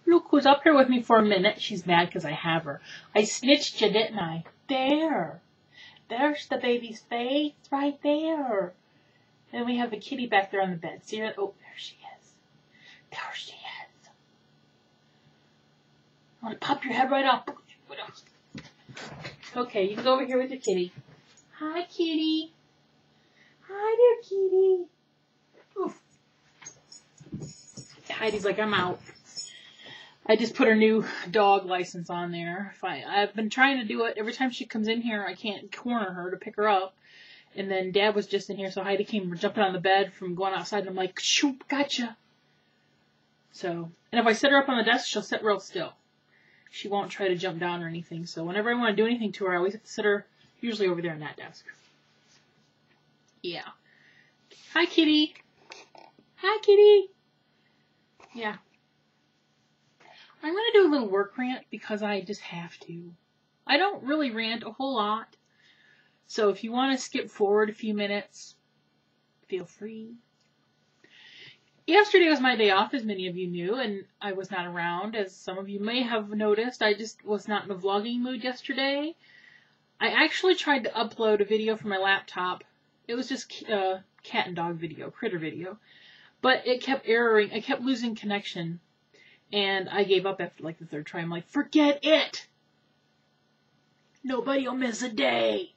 Look who's up here with me for a minute. She's mad because I have her. I snitched you, didn't I? There. There's the baby's face right there. And we have the kitty back there on the bed. See her? Oh, there she is. There she is. I want to pop your head right up. Okay, you can go over here with the kitty. Hi, kitty. Hi there, kitty. Oof. Heidi's like, I'm out. I just put her new dog license on there. I've been trying to do it. Every time she comes in here, I can't corner her to pick her up. And then Dad was just in here, so Heidi came jumping on the bed from going outside, and I'm like, shoot, gotcha. So, and if I set her up on the desk, she'll sit real still. She won't try to jump down or anything. So whenever I want to do anything to her, I always have to sit her usually over there on that desk. Yeah. Hi, kitty. Hi, kitty. Yeah. I'm going to do a little work rant because I just have to. I don't really rant a whole lot. So if you want to skip forward a few minutes, feel free. Yesterday was my day off, as many of you knew, and I was not around, as some of you may have noticed. I just was not in a vlogging mood yesterday. I actually tried to upload a video from my laptop. It was just cat and dog video, critter video. But it kept erroring. I kept losing connection. And I gave up after like the third try. I'm like, forget it! Nobody will miss a day.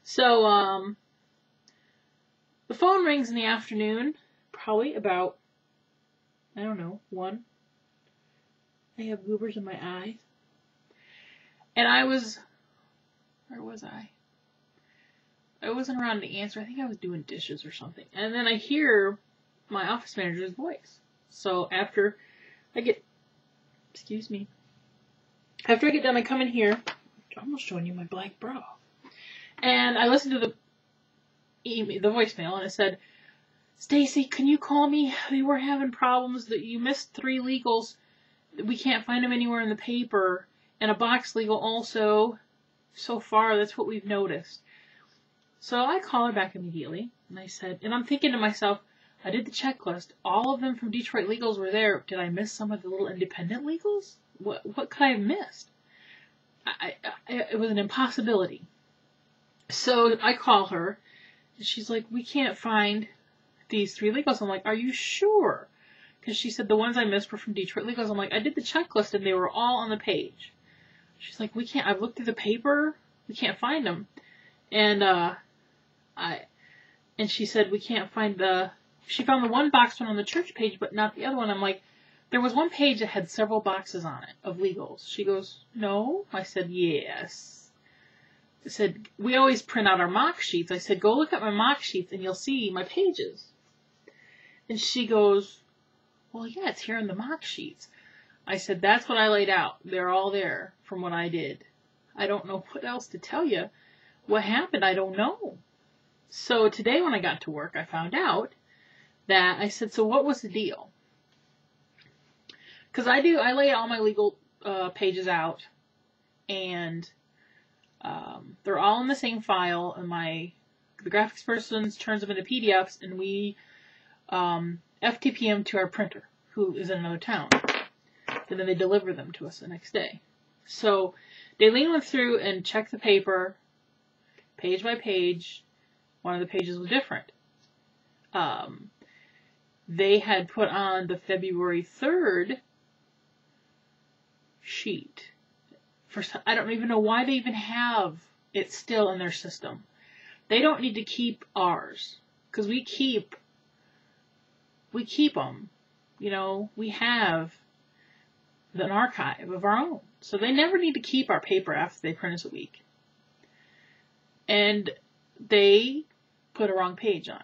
So, the phone rings in the afternoon. Probably about, I don't know, 1. I have goobers in my eyes. And where was I? I wasn't around to answer. I think I was doing dishes or something. And then I hear my office manager's voice. So after I get, after I get done, I come in here. I'm almost showing you my black bra. And I listened to the voicemail, and it said, Stacy, can you call me? We were having problems that you missed 3 legals. We can't find them anywhere in the paper. And a box legal also. So far, that's what we've noticed. So I call her back immediately. And I said, and I'm thinking to myself, I did the checklist. All of them from Detroit Legals were there. Did I miss some of the little independent legals? What could I have missed? It was an impossibility. So I call her. And she's like, we can't find these 3 legals. I'm like, are you sure? Because she said the ones I missed were from Detroit Legals. I'm like, I did the checklist and they were all on the page. She's like, we can't, I've looked through the paper. We can't find them. And, and she said, we can't find she found the one box one on the church page, but not the other one. I'm like, there was one page that had several boxes on it of legals. She goes, no. I said, yes. I said, we always print out our mock sheets. I said, go look at my mock sheets and you'll see my pages. And she goes, well, yeah, it's here in the mock sheets. I said, that's what I laid out. They're all there from what I did. I don't know what else to tell you. What happened, I don't know. So today when I got to work, I found out that I said, so what was the deal? Because I lay all my legal pages out, and they're all in the same file, and the graphics person turns them into PDFs, and we FTP them to our printer, who is in another town. And then they deliver them to us the next day. So Daleen went through and checked the paper, page by page. One of the pages was different. They had put on the February 3rd sheet. I don't even know why they even have it still in their system. They don't need to keep ours, because we keep them. You know, we have an archive of our own. So they never need to keep our paper after they print us a week. And they put a wrong page on,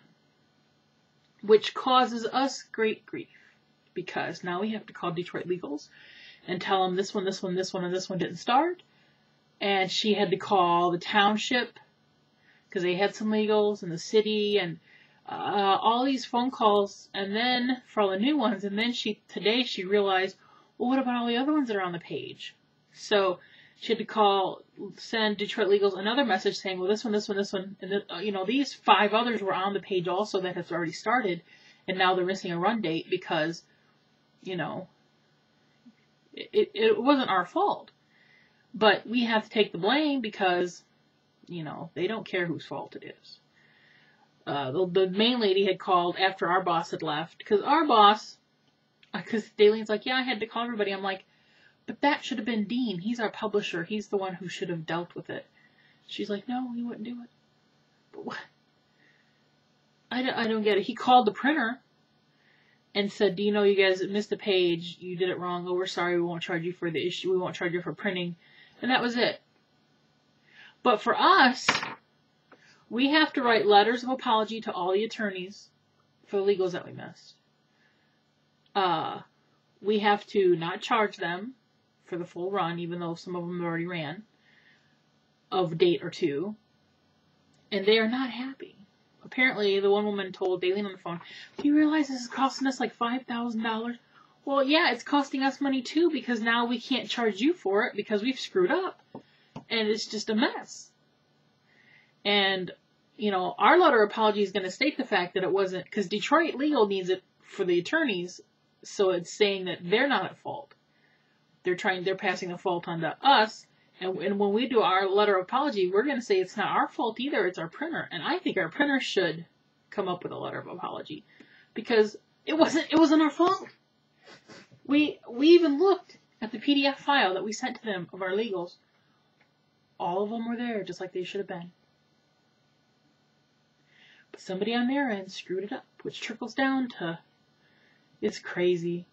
which causes us great grief, because now we have to call Detroit Legals and tell them this one, and this one didn't start. And she had to call the township because they had some legals in the city, and all these phone calls, and then for all the new ones. And then today she realized, well, what about all the other ones that are on the page? So she had to send Detroit Legals another message saying, well, this one, and then, these 5 others were on the page also that has already started, and now they're missing a run date because, It wasn't our fault. But we have to take the blame because, you know, they don't care whose fault it is. The main lady had called after our boss had left. Because our boss, because Daylene's like, yeah, I had to call everybody. I'm like, but that should have been Dean. He's our publisher. He's the one who should have dealt with it. She's like, no, he wouldn't do it. But what? I don't get it. He called the printer and said, do you know you guys missed a page? You did it wrong. Oh, we're sorry. We won't charge you for the issue. We won't charge you for printing. And that was it. But for us, we have to write letters of apology to all the attorneys for the legals that we missed. We have to not charge them for the full run, even though some of them already ran, of a date or two. And they are not happy. Apparently, the one woman told Daylene on the phone, do you realize this is costing us like $5,000? Well, yeah, it's costing us money too, because now we can't charge you for it because we've screwed up. And it's just a mess. And, you know, our letter of apology is going to state the fact that it wasn't, because Detroit Legal needs it for the attorneys, so it's saying that they're not at fault. They're passing the fault onto us, and when we do our letter of apology, we're going to say it's not our fault either, it's our printer. And I think our printer should come up with a letter of apology, because it wasn't our fault. We even looked at the PDF file that we sent to them of our legals. All of them were there, just like they should have been. But somebody on their end screwed it up, which trickles down to, it's crazy.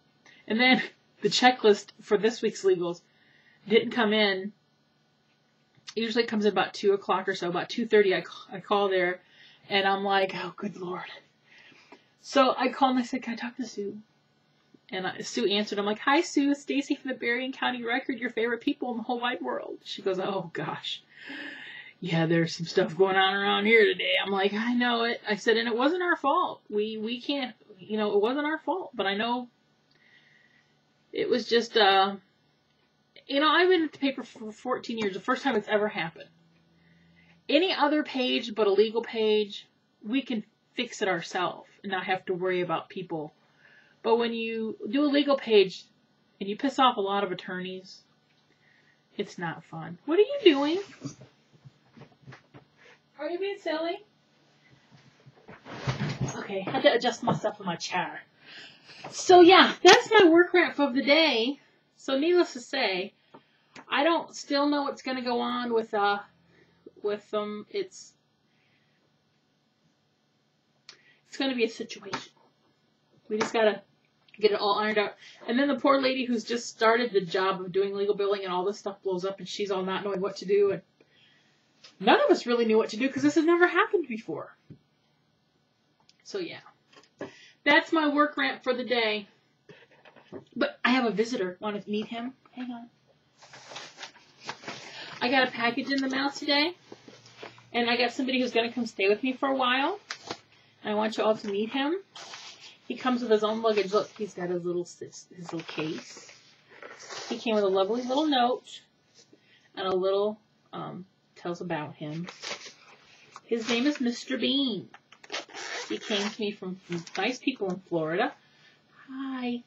And then the checklist for this week's legals didn't come in. Usually it comes in about 2 o'clock or so, about 2:30 I call there, and I'm like, oh, good Lord. So I called and I said, can I talk to Sue? And Sue answered. I'm like, hi, Sue. Stacy from the Berrien County Record, your favorite people in the whole wide world. She goes, oh, gosh. Yeah, there's some stuff going on around here today. I'm like, I know it. I said, and it wasn't our fault. We can't, you know, it wasn't our fault. But I know it was just, you know, I've been at the paper for 14 years. The first time it's ever happened. Any other page but a legal page, we can fix it ourselves and not have to worry about people. But when you do a legal page and you piss off a lot of attorneys, it's not fun. What are you doing? Are you being silly? Okay, I had to adjust myself in my chair. So yeah, that's my work rant of the day. So needless to say, I don't still know what's going to go on with them. It's going to be a situation. We just got to get it all ironed out. And then the poor lady who's just started the job of doing legal billing and all this stuff blows up and she's all not knowing what to do. And none of us really knew what to do because this has never happened before. So yeah, that's my work rant for the day. But I have a visitor. Want to meet him? Hang on. I got a package in the mail today. And I got somebody who's going to come stay with me for a while. And I want you all to meet him. He comes with his own luggage. Look, he's got his little case. He came with a lovely little note and a little tells about him. His name is Mr. Bean. He came to me from nice people in Florida. Hi.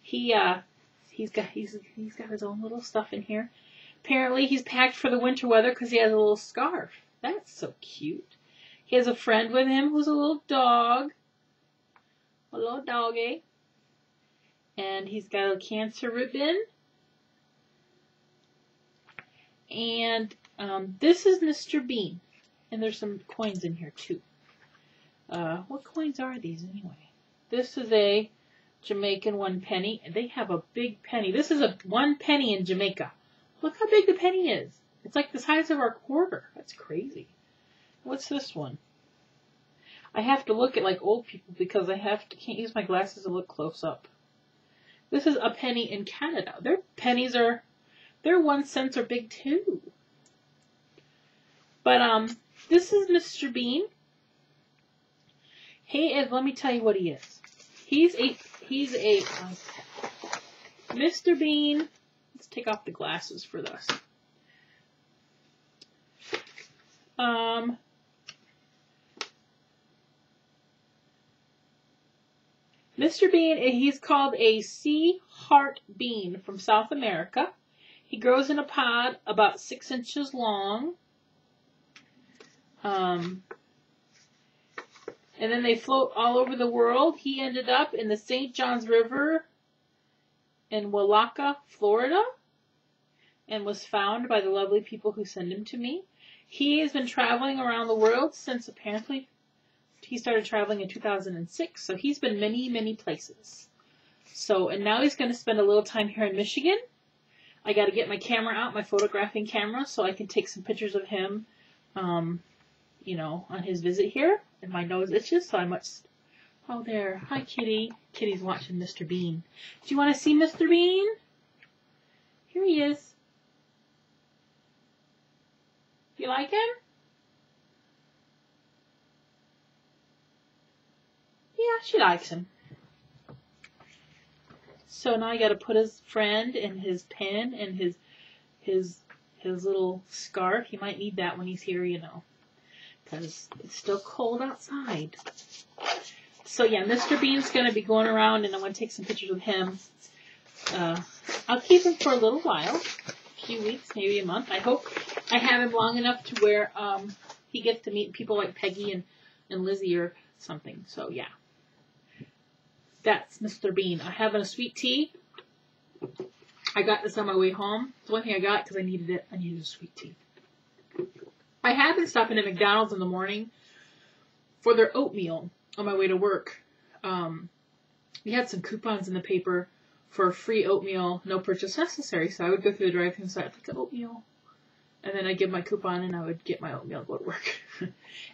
He's got his own little stuff in here. Apparently, he's packed for the winter weather because he has a little scarf. That's so cute. He has a friend with him who's a little dog. A little doggy. And he's got a cancer ribbon. And this is Mr. Bean. And there's some coins in here too. What coins are these anyway? This is a Jamaican 1 penny. And they have a big penny. This is a 1 penny in Jamaica. Look how big the penny is. It's like the size of our quarter. That's crazy. What's this one? I have to look at like old people because can't use my glasses to look close up. This is a penny in Canada. Their pennies are, their 1 cents are big too. But this is Mr. Bean. He is, let me tell you what he is. He's a Mr. Bean. Let's take off the glasses for this. Mr. Bean, he's called a sea heart bean from South America. He grows in a pod about 6 inches long. And then they float all over the world. He ended up in the St. Johns River in Willaca, Florida, and was found by the lovely people who send him to me. He has been traveling around the world since apparently he started traveling in 2006, so he's been many, many places. So, and now he's going to spend a little time here in Michigan. I got to get my camera out, my photographing camera, so I can take some pictures of him, you know, on his visit here. And my nose itches, so I must... Oh, there. Hi, Kitty. Kitty's watching Mr. Bean. Do you want to see Mr. Bean? Here he is. You like him? Yeah, she likes him. So now I got to put his friend and his pen and his little scarf. He might need that when he's here, you know, because it's still cold outside. So yeah, Mr. Bean's going to be going around, and I'm going to take some pictures of him. I'll keep him for a little while, a few weeks, maybe a month. I hope I have him long enough to where he gets to meet people like Peggy and Lizzie or something. So yeah. That's Mr. Bean. I'm having a sweet tea. I got this on my way home. It's one thing I got because I needed it. I needed a sweet tea. I have been stopping at McDonald's in the morning for their oatmeal on my way to work. We had some coupons in the paper for free oatmeal, no purchase necessary. So I would go through the drive-thru and say, I'd like an oatmeal. And then I'd give my coupon and I would get my oatmeal and go to work.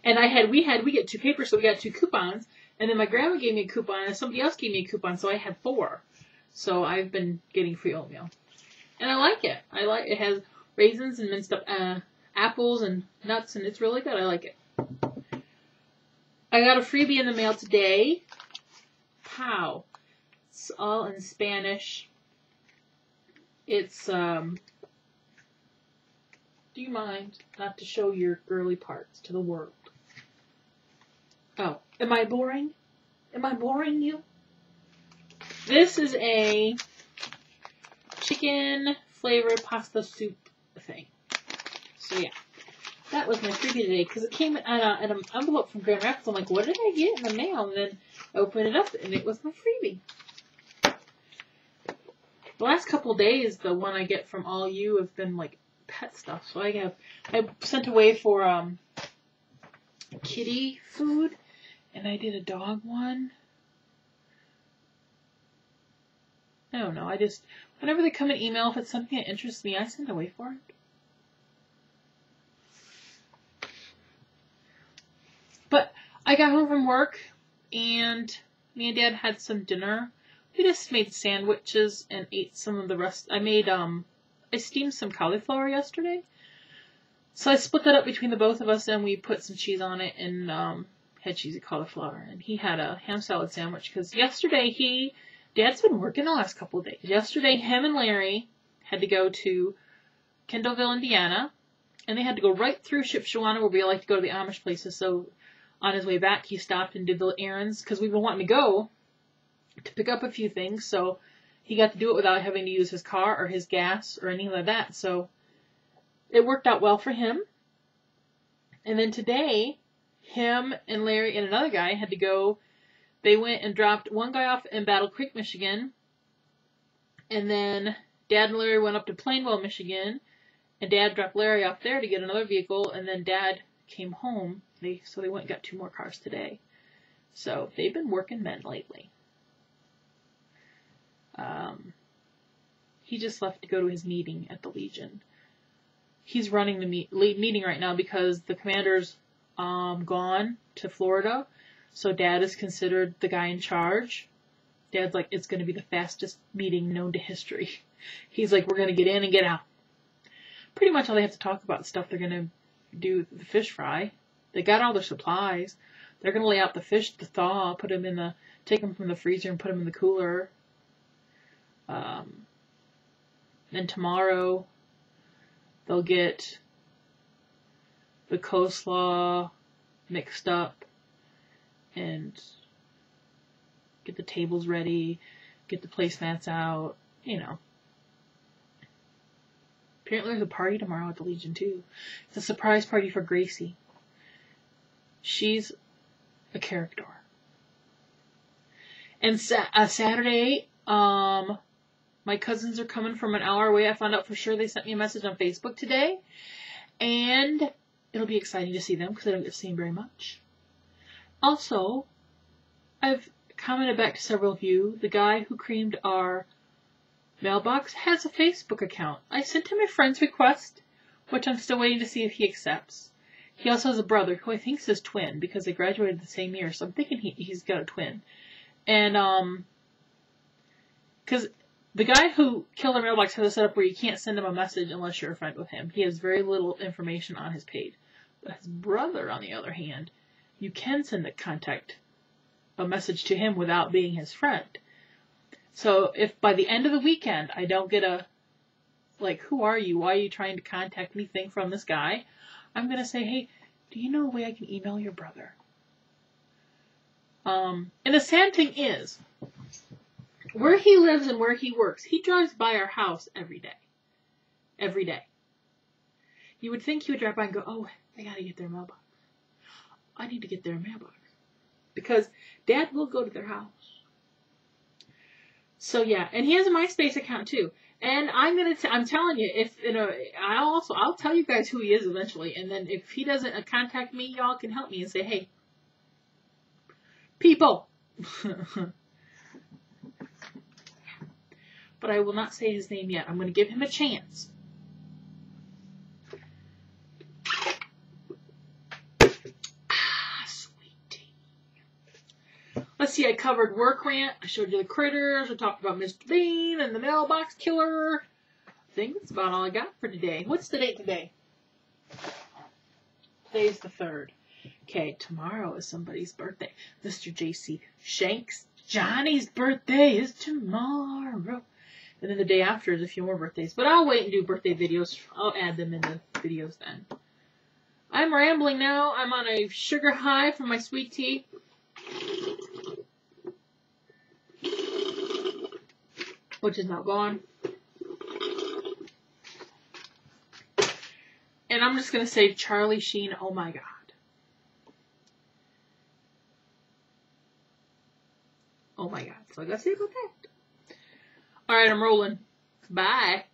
And we get 2 papers, so we got 2 coupons. And then my grandma gave me a coupon, and somebody else gave me a coupon, so I had 4. So I've been getting free oatmeal. And I like it. It has raisins and minced up apples and nuts, and it's really good. I like it. I got a freebie in the mail today. Pow. It's all in Spanish. It's, do you mind not to show your girly parts to the world? Oh, am I boring? Am I boring you? This is a chicken flavored pasta soup thing. So yeah, that was my freebie today because it came in an envelope from Grand Rapids. I'm like, what did I get in the mail? And then I opened it up and it was my freebie. The last couple of days, the one I get from all you have been like pet stuff. So I sent away for kitty food. And I did a dog one. I don't know. Whenever they come in email, if it's something that interests me, I send away for it. But I got home from work, and me and Dad had some dinner. We just made sandwiches and ate some of the rest. I steamed some cauliflower yesterday. So I split that up between the both of us, and we put some cheese on it, and had cheesy cauliflower, and he had a ham salad sandwich because yesterday Dad's been working the last couple of days. Yesterday, him and Larry had to go to Kendallville, Indiana, and they had to go right through Shipshewana where we like to go to the Amish places. So on his way back, he stopped and did the errands because we've been wanting to go to pick up a few things. So he got to do it without having to use his car or his gas or anything like that. So it worked out well for him. And then today, him and Larry and another guy had to go. They went and dropped one guy off in Battle Creek, Michigan. And then Dad and Larry went up to Plainwell, Michigan. And Dad dropped Larry off there to get another vehicle. And then Dad came home. So they went and got 2 more cars today. So they've been working men lately. He just left to go to his meeting at the Legion. He's running the meeting right now because the commander's gone to Florida, so Dad is considered the guy in charge. Dad's like, it's going to be the fastest meeting known to history. He's like, we're going to get in and get out. Pretty much all they have to talk about stuff they're going to do with the fish fry. They got all their supplies. They're going to lay out the fish to thaw, take them from the freezer and put them in the cooler. Then tomorrow they'll get the coleslaw mixed up and get the tables ready, get the placemats out, you know. Apparently there's a party tomorrow at the Legion too. It's a surprise party for Gracie. She's a character. And Saturday, my cousins are coming from an hour away. I found out for sure. They sent me a message on Facebook today. And it'll be exciting to see them because I don't get to see them very much. Also, I've commented back to several of you. The guy who creamed our mailbox has a Facebook account. I sent him a friend's request, which I'm still waiting to see if he accepts. He also has a brother who I think is his twin because they graduated the same year. So I'm thinking he's got a twin. And, because the guy who killed our mailbox has a setup where you can't send him a message unless you're a friend with him. He has very little information on his page. But his brother, on the other hand, you can send a message to him without being his friend. So if by the end of the weekend I don't get a, like, who are you? Why are you trying to contact me thing from this guy? I'm going to say, hey, do you know a way I can email your brother? And the sad thing is, where he lives and where he works, he drives by our house every day. Every day. You would think he would drive by and go, oh, I gotta get their mailbox. I need to get their mailbox. Because Dad will go to their house. So yeah, and he has a MySpace account too. And I'm telling you, if I'll tell you guys who he is eventually. And then if he doesn't contact me, y'all can help me and say, hey, people. But I will not say his name yet. I'm going to give him a chance. Sweet tea. Let's see, I covered work rant. I showed you the critters. I talked about Mr. Bean and the mailbox killer. I think that's about all I got for today. What's the date today? Today's the 3rd. Okay, tomorrow is somebody's birthday. Mr. J.C. Shanks. Johnny's birthday is tomorrow. And then the day after is a few more birthdays. But I'll wait and do birthday videos. I'll add them in the videos then. I'm rambling now. I'm on a sugar high from my sweet tea. Which is now gone. And I'm just going to say Charlie Sheen, oh my God. Oh my God. So I got to say about that. Alright, I'm rolling. Bye.